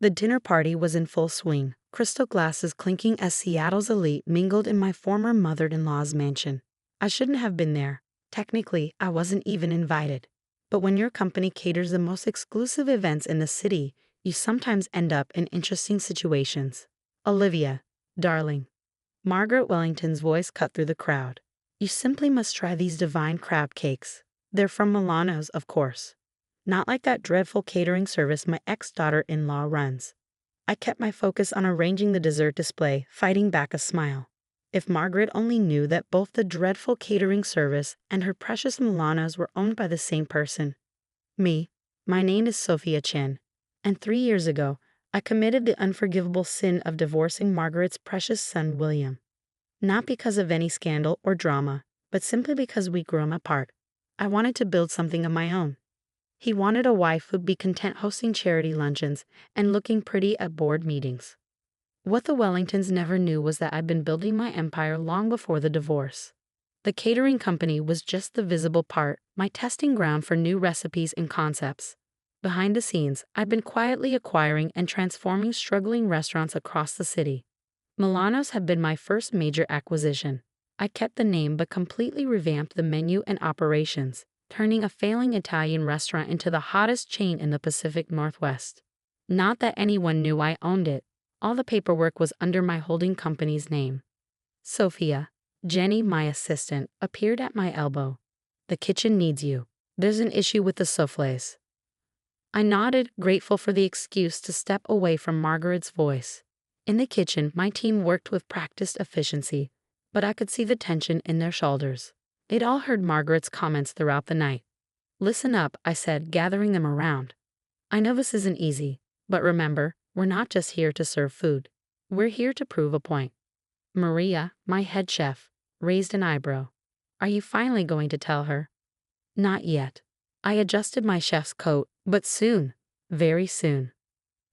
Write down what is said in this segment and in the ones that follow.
The dinner party was in full swing, crystal glasses clinking as Seattle's elite mingled in my former mother-in-law's mansion. I shouldn't have been there. Technically, I wasn't even invited. But when your company caters the most exclusive events in the city, you sometimes end up in interesting situations. Olivia, darling. Margaret Wellington's voice cut through the crowd. You simply must try these divine crab cakes. They're from Milano's, of course. Not like that dreadful catering service my ex-daughter-in-law runs. I kept my focus on arranging the dessert display, fighting back a smile. If Margaret only knew that both the dreadful catering service and her precious Milano's were owned by the same person. Me. My name is Sophia Chen, and 3 years ago, I committed the unforgivable sin of divorcing Margaret's precious son, William. Not because of any scandal or drama, but simply because we'd grown apart. I wanted to build something of my own. He wanted a wife who'd be content hosting charity luncheons and looking pretty at board meetings. What the Wellingtons never knew was that I'd been building my empire long before the divorce. The catering company was just the visible part, my testing ground for new recipes and concepts. Behind the scenes, I'd been quietly acquiring and transforming struggling restaurants across the city. Milano's had been my first major acquisition. I kept the name but completely revamped the menu and operations, turning a failing Italian restaurant into the hottest chain in the Pacific Northwest. Not that anyone knew I owned it. All the paperwork was under my holding company's name. Sophia, Jenny, my assistant, appeared at my elbow. The kitchen needs you. There's an issue with the soufflés. I nodded, grateful for the excuse to step away from Margaret's voice. In the kitchen, my team worked with practiced efficiency, but I could see the tension in their shoulders. They'd all heard Margaret's comments throughout the night. Listen up, I said, gathering them around. I know this isn't easy, but remember, we're not just here to serve food. We're here to prove a point. Maria, my head chef, raised an eyebrow. Are you finally going to tell her? Not yet. I adjusted my chef's coat, but soon, very soon.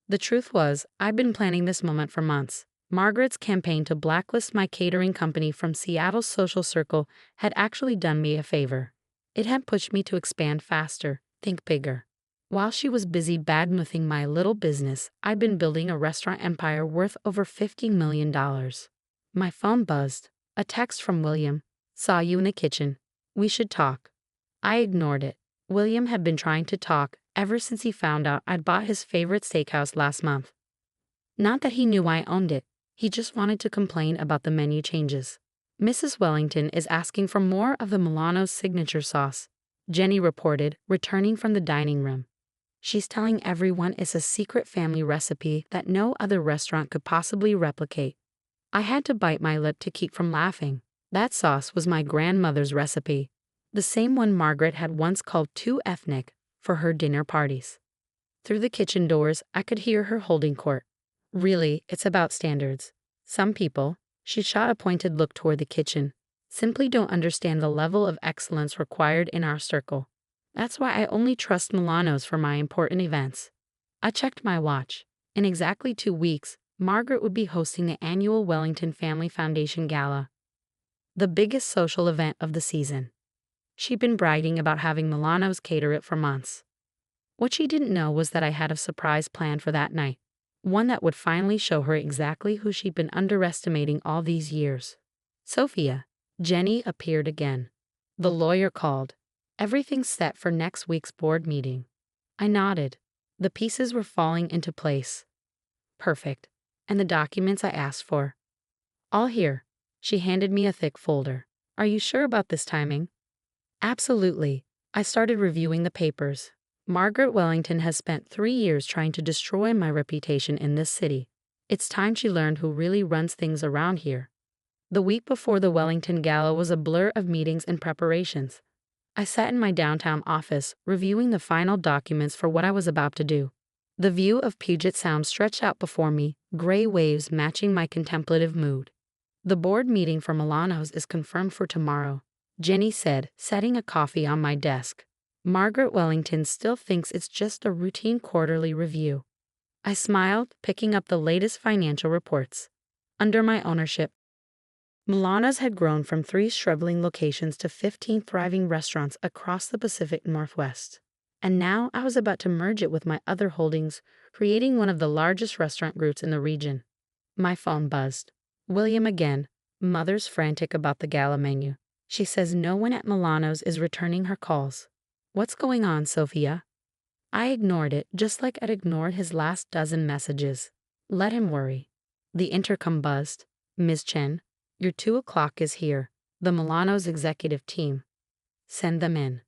The truth was, I'd been planning this moment for months. Margaret's campaign to blacklist my catering company from Seattle's social circle had actually done me a favor. It had pushed me to expand faster, think bigger. While she was busy badmouthing my little business, I'd been building a restaurant empire worth over $50 million. My phone buzzed. A text from William. Saw you in the kitchen. We should talk. I ignored it. William had been trying to talk ever since he found out I'd bought his favorite steakhouse last month. Not that he knew I owned it. He just wanted to complain about the menu changes. Mrs. Wellington is asking for more of the Milano's signature sauce, Jenny reported, returning from the dining room. She's telling everyone it's a secret family recipe that no other restaurant could possibly replicate. I had to bite my lip to keep from laughing. That sauce was my grandmother's recipe, the same one Margaret had once called too ethnic for her dinner parties. Through the kitchen doors, I could hear her holding court. Really, it's about standards. Some people, she shot a pointed look toward the kitchen, simply don't understand the level of excellence required in our circle. That's why I only trust Milano's for my important events. I checked my watch. In exactly 2 weeks, Margaret would be hosting the annual Wellington Family Foundation Gala, the biggest social event of the season. She'd been bragging about having Milano's cater it for months. What she didn't know was that I had a surprise planned for that night. One that would finally show her exactly who she'd been underestimating all these years. Sophia, Jenny appeared again. The lawyer called. Everything's set for next week's board meeting. I nodded. The pieces were falling into place. Perfect. And the documents I asked for? All here. She handed me a thick folder. Are you sure about this timing? Absolutely. I started reviewing the papers. Margaret Wellington has spent 3 years trying to destroy my reputation in this city. It's time she learned who really runs things around here. The week before the Wellington Gala was a blur of meetings and preparations. I sat in my downtown office, reviewing the final documents for what I was about to do. The view of Puget Sound stretched out before me, gray waves matching my contemplative mood. The board meeting for Milano's is confirmed for tomorrow, Jenny said, setting a coffee on my desk. Margaret Wellington still thinks it's just a routine quarterly review. I smiled, picking up the latest financial reports. Under my ownership, Milano's had grown from 3 struggling locations to 15 thriving restaurants across the Pacific Northwest. And now I was about to merge it with my other holdings, creating one of the largest restaurant groups in the region. My phone buzzed. William again. Mother's frantic about the gala menu. She says no one at Milano's is returning her calls. What's going on, Sophia? I ignored it, just like I'd ignored his last dozen messages. Let him worry. The intercom buzzed. Ms. Chen, your 2 o'clock is here. The Milano's executive team. Send them in.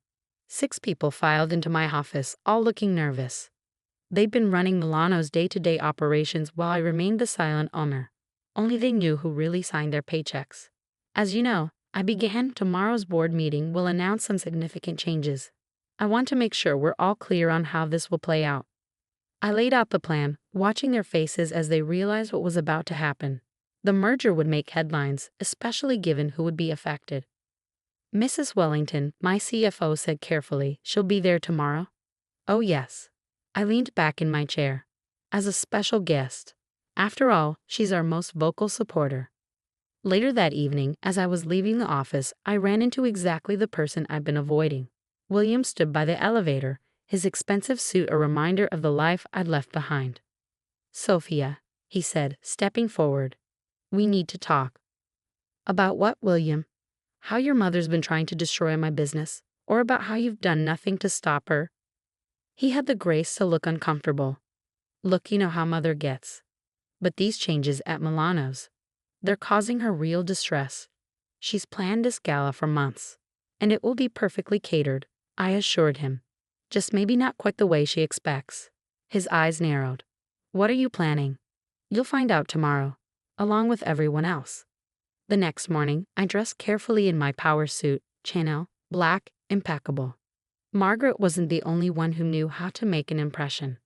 6 people filed into my office, all looking nervous. They'd been running Milano's day-to-day operations while I remained the silent owner. Only they knew who really signed their paychecks. As you know, I began tomorrow's board meeting will announce some significant changes. I want to make sure we're all clear on how this will play out. I laid out the plan, watching their faces as they realized what was about to happen. The merger would make headlines, especially given who would be affected. Mrs. Wellington, my CFO, said carefully, she'll be there tomorrow? Oh yes. I leaned back in my chair. As a special guest. After all, she's our most vocal supporter. Later that evening, as I was leaving the office, I ran into exactly the person I'd been avoiding. William stood by the elevator, his expensive suit a reminder of the life I'd left behind. Sophia, he said, stepping forward. We need to talk. About what, William? How your mother's been trying to destroy my business, or about how you've done nothing to stop her? He had the grace to look uncomfortable. Look, you know how mother gets. But these changes at Milano's, they're causing her real distress. She's planned this gala for months, and it will be perfectly catered, I assured him. Just maybe not quite the way she expects. His eyes narrowed. What are you planning? You'll find out tomorrow, along with everyone else. The next morning, I dressed carefully in my power suit, Chanel, black, impeccable. Margaret wasn't the only one who knew how to make an impression.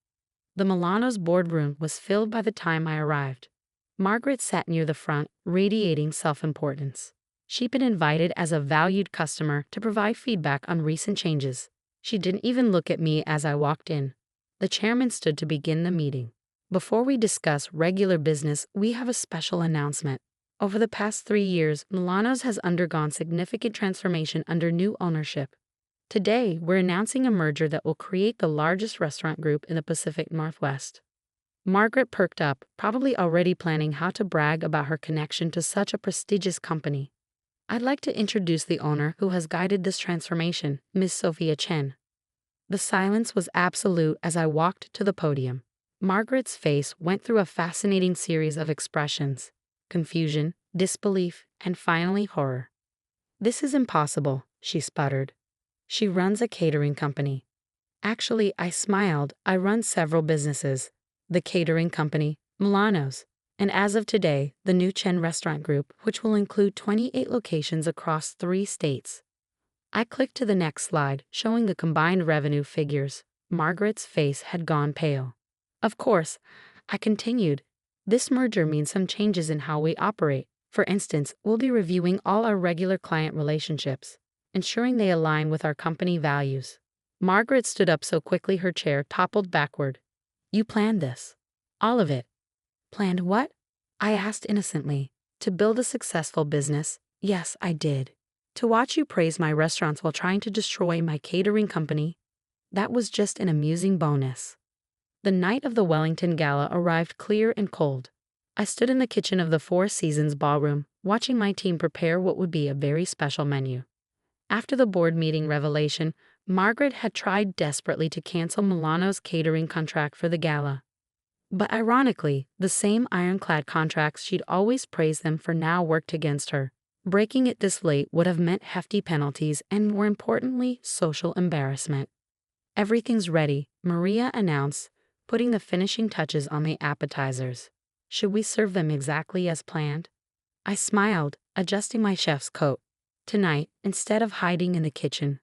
The Milano's boardroom was filled by the time I arrived. Margaret sat near the front, radiating self-importance. She'd been invited as a valued customer to provide feedback on recent changes. She didn't even look at me as I walked in. The chairman stood to begin the meeting. Before we discuss regular business, we have a special announcement. Over the past 3 years, Milano's has undergone significant transformation under new ownership. Today, we're announcing a merger that will create the largest restaurant group in the Pacific Northwest. Margaret perked up, probably already planning how to brag about her connection to such a prestigious company. I'd like to introduce the owner who has guided this transformation, Ms. Sophia Chen. The silence was absolute as I walked to the podium. Margaret's face went through a fascinating series of expressions: confusion, disbelief, and finally horror. This is impossible, she sputtered. She runs a catering company. Actually, I smiled. I run several businesses. The catering company, Milano's, and as of today, the new Chen Restaurant Group, which will include 28 locations across 3 states. I clicked to the next slide, showing the combined revenue figures. Margaret's face had gone pale. Of course, I continued. This merger means some changes in how we operate. For instance, we'll be reviewing all our regular client relationships, ensuring they align with our company values. Margaret stood up so quickly her chair toppled backward. You planned this. All of it. Planned what? I asked innocently. To build a successful business. Yes, I did. To watch you praise my restaurants while trying to destroy my catering company. That was just an amusing bonus. The night of the Wellington Gala arrived clear and cold. I stood in the kitchen of the Four Seasons ballroom, watching my team prepare what would be a very special menu. After the board meeting revelation, Margaret had tried desperately to cancel Milano's catering contract for the gala. But ironically, the same ironclad contracts she'd always praised them for now worked against her. Breaking it this late would have meant hefty penalties and, more importantly, social embarrassment. Everything's ready, Maria announced, putting the finishing touches on the appetizers. Should we serve them exactly as planned? I smiled, adjusting my chef's coat. Tonight, instead of hiding in the kitchen,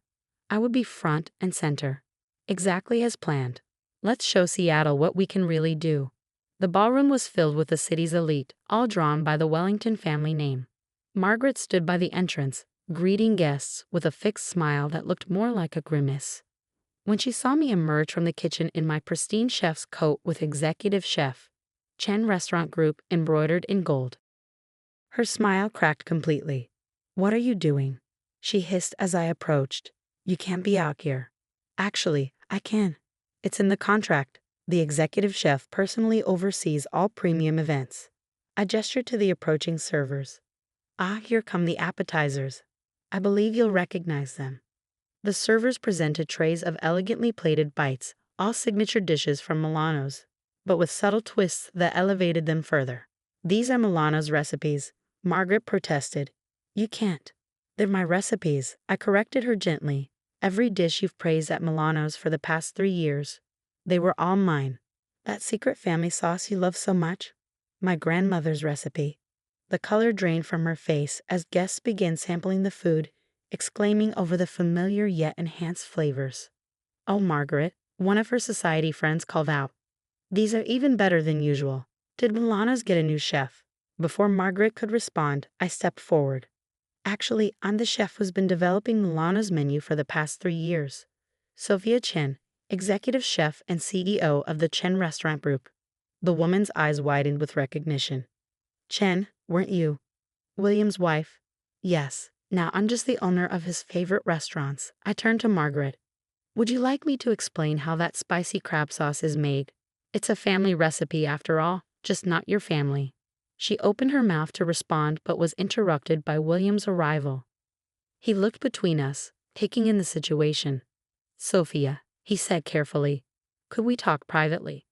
I would be front and center. Exactly as planned. Let's show Seattle what we can really do. The ballroom was filled with the city's elite, all drawn by the Wellington family name. Margaret stood by the entrance, greeting guests with a fixed smile that looked more like a grimace. When she saw me emerge from the kitchen in my pristine chef's coat with Executive Chef, Chen Restaurant Group embroidered in gold, her smile cracked completely. What are you doing? She hissed as I approached. You can't be out here. Actually, I can. It's in the contract. The executive chef personally oversees all premium events. I gestured to the approaching servers. Ah, here come the appetizers. I believe you'll recognize them. The servers presented trays of elegantly plated bites, all signature dishes from Milano's, but with subtle twists that elevated them further. These are Milano's recipes, Margaret protested. You can't. They're my recipes, I corrected her gently. Every dish you've praised at Milano's for the past 3 years. They were all mine. That secret family sauce you love so much? My grandmother's recipe. The color drained from her face as guests began sampling the food, exclaiming over the familiar yet enhanced flavors. Oh, Margaret, one of her society friends called out. These are even better than usual. Did Milano's get a new chef? Before Margaret could respond, I stepped forward. Actually, I'm the chef who's been developing Milano's menu for the past 3 years. Sophia Chen, executive chef and CEO of the Chen Restaurant Group. The woman's eyes widened with recognition. Chen, weren't you? William's wife? Yes. Now I'm just the owner of his favorite restaurants. I turned to Margaret. Would you like me to explain how that spicy crab sauce is made? It's a family recipe after all, just not your family. She opened her mouth to respond but was interrupted by William's arrival. He looked between us, taking in the situation. Sophia, he said carefully, could we talk privately?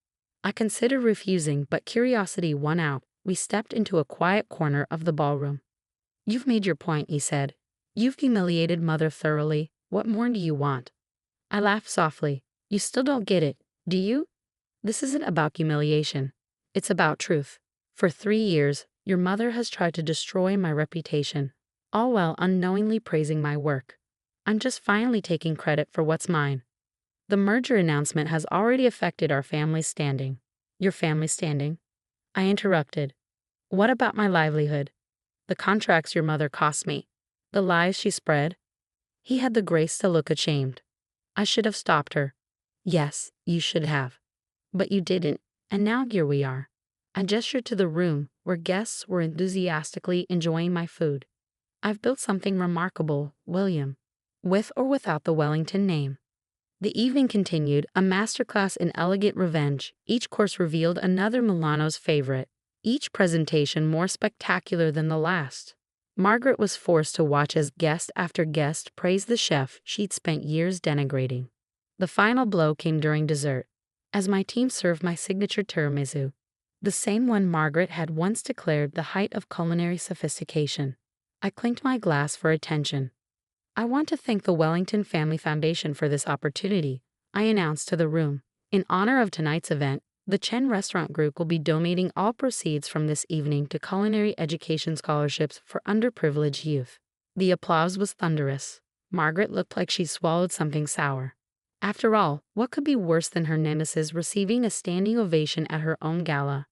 I considered refusing, but curiosity won out. We stepped into a quiet corner of the ballroom. You've made your point, he said. You've humiliated Mother thoroughly. What more do you want? I laughed softly. You still don't get it, do you? This isn't about humiliation. It's about truth. For 3 years, your mother has tried to destroy my reputation, all while unknowingly praising my work. I'm just finally taking credit for what's mine. The merger announcement has already affected our family's standing. Your family's standing? I interrupted. What about my livelihood? The contracts your mother cost me? The lies she spread? He had the grace to look ashamed. I should have stopped her. Yes, you should have. But you didn't, and now here we are. I gestured to the room where guests were enthusiastically enjoying my food. I've built something remarkable, William, with or without the Wellington name. The evening continued, a masterclass in elegant revenge. Each course revealed another Milano's favorite, each presentation more spectacular than the last. Margaret was forced to watch as guest after guest praised the chef she'd spent years denigrating. The final blow came during dessert, as my team served my signature tiramisu, the same one Margaret had once declared the height of culinary sophistication. I clinked my glass for attention. I want to thank the Wellington Family Foundation for this opportunity, I announced to the room. In honor of tonight's event, the Chen Restaurant Group will be donating all proceeds from this evening to culinary education scholarships for underprivileged youth. The applause was thunderous. Margaret looked like she swallowed something sour. After all, what could be worse than her nemesis receiving a standing ovation at her own gala?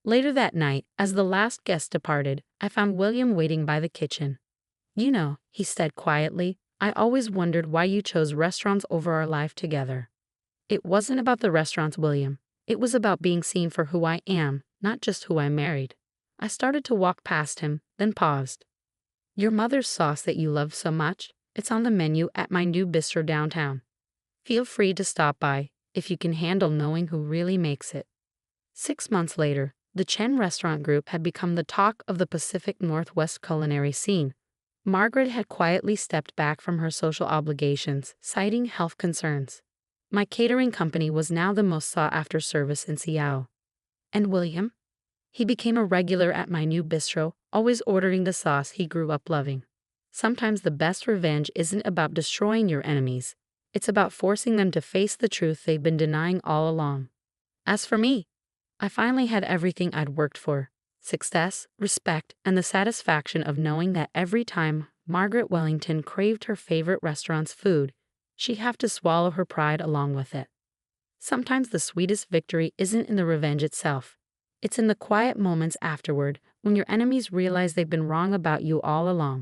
Later that night, as the last guest departed, I found William waiting by the kitchen. You know, he said quietly, I always wondered why you chose restaurants over our life together. It wasn't about the restaurants, William. It was about being seen for who I am, not just who I married. I started to walk past him, then paused. Your mother's sauce that you love so much, it's on the menu at my new bistro downtown. Feel free to stop by, if you can handle knowing who really makes it. 6 months later, the Chen Restaurant Group had become the talk of the Pacific Northwest culinary scene. Margaret had quietly stepped back from her social obligations, citing health concerns. My catering company was now the most sought-after service in Seattle. And William? He became a regular at my new bistro, always ordering the sauce he grew up loving. Sometimes the best revenge isn't about destroying your enemies. It's about forcing them to face the truth they've been denying all along. As for me, I finally had everything I'd worked for. Success, respect, and the satisfaction of knowing that every time Margaret Wellington craved her favorite restaurant's food, she'd have to swallow her pride along with it. Sometimes the sweetest victory isn't in the revenge itself. It's in the quiet moments afterward, when your enemies realize they've been wrong about you all along.